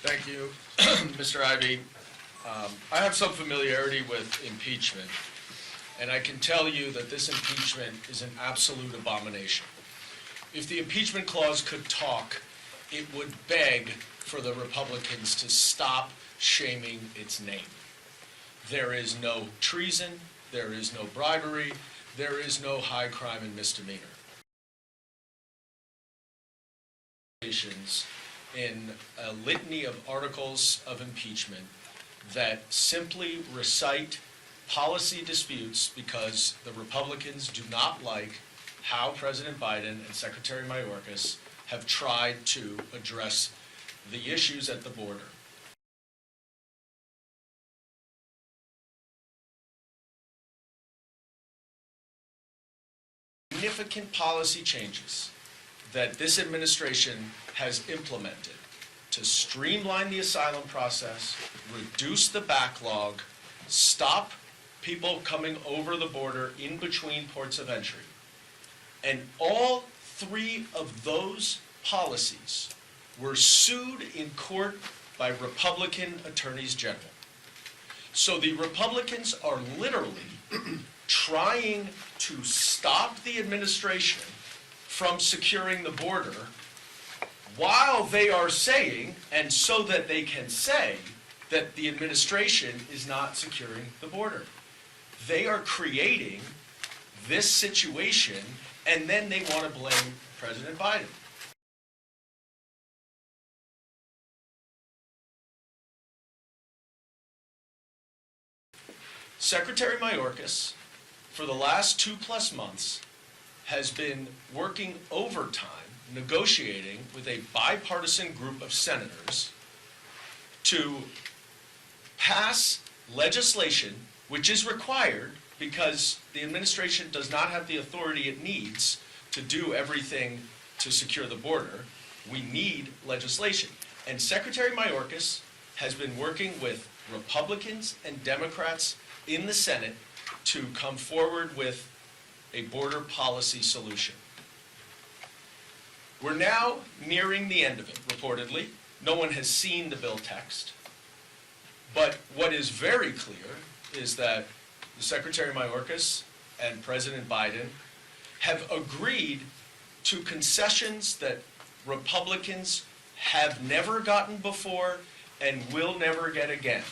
Thank you, Mr. Ivey. I have some familiarity with impeachment, and I can tell you that this impeachment is an absolute abomination. If the impeachment clause could talk, it would beg for the Republicans to stop shaming its name. There is no treason, there is no bribery, there is no high crime and misdemeanor. In a litany of articles of impeachment that simply recite policy disputes because the Republicans do not like how President Biden and Secretary Mayorkas have tried to address the issues at the border. Significant policy changes that this administration has implemented to streamline the asylum process, reduce the backlog, stop people coming over the border in between ports of entry. And all three of those policies were sued in court by Republican attorneys general. So the Republicans are literally trying to stop the administration from securing the border while they are saying, and so that they can say, that the administration is not securing the border. They are creating this situation, and then they want to blame President Biden. Secretary Mayorkas, for the last 2+ months, has been working overtime, negotiating with a bipartisan group of senators to pass legislation which is required because the administration does not have the authority it needs to do everything to secure the border. We need legislation. And Secretary Mayorkas has been working with Republicans and Democrats in the Senate to come forward with a border policy solution. We're now nearing the end of it, reportedly. No one has seen the bill text. But what is very clear is that the Secretary Mayorkas and President Biden have agreed to concessions that Republicans have never gotten before and will never get again,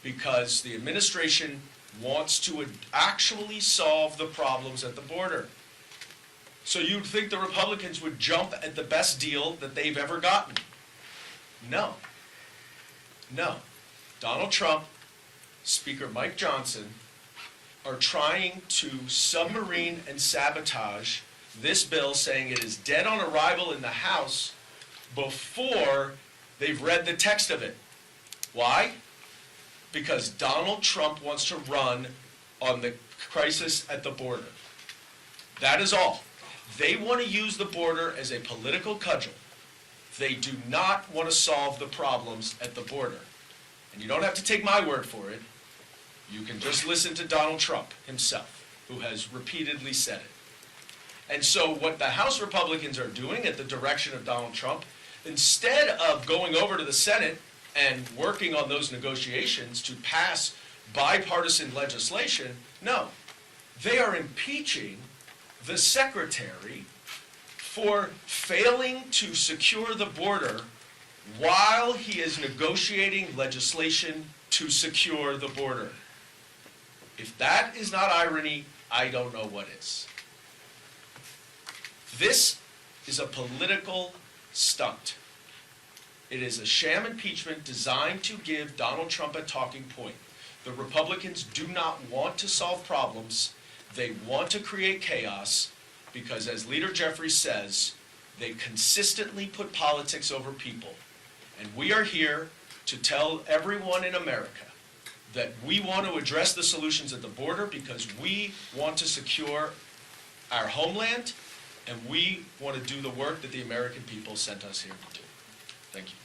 because the administration wants to actually solve the problems at the border. So you'd think the Republicans would jump at the best deal that they've ever gotten. No. No. Donald Trump, Speaker Mike Johnson, are trying to submarine and sabotage this bill, saying it is dead on arrival in the House before they've read the text of it. Why? Because Donald Trump wants to run on the crisis at the border. That is all. They want to use the border as a political cudgel. They do not want to solve the problems at the border. And you don't have to take my word for it. You can just listen to Donald Trump himself, who has repeatedly said it. And so what the House Republicans are doing at the direction of Donald Trump, instead of going over to the Senate and working on those negotiations to pass bipartisan legislation, no. They are impeaching the secretary for failing to secure the border while he is negotiating legislation to secure the border. If that is not irony, I don't know what is. This is a political stunt. It is a sham impeachment designed to give Donald Trump a talking point. The Republicans do not want to solve problems. They want to create chaos because, as Leader Jeffries says, they consistently put politics over people. And we are here to tell everyone in America that we want to address the solutions at the border because we want to secure our homeland and we want to do the work that the American people sent us here to do. Thank you.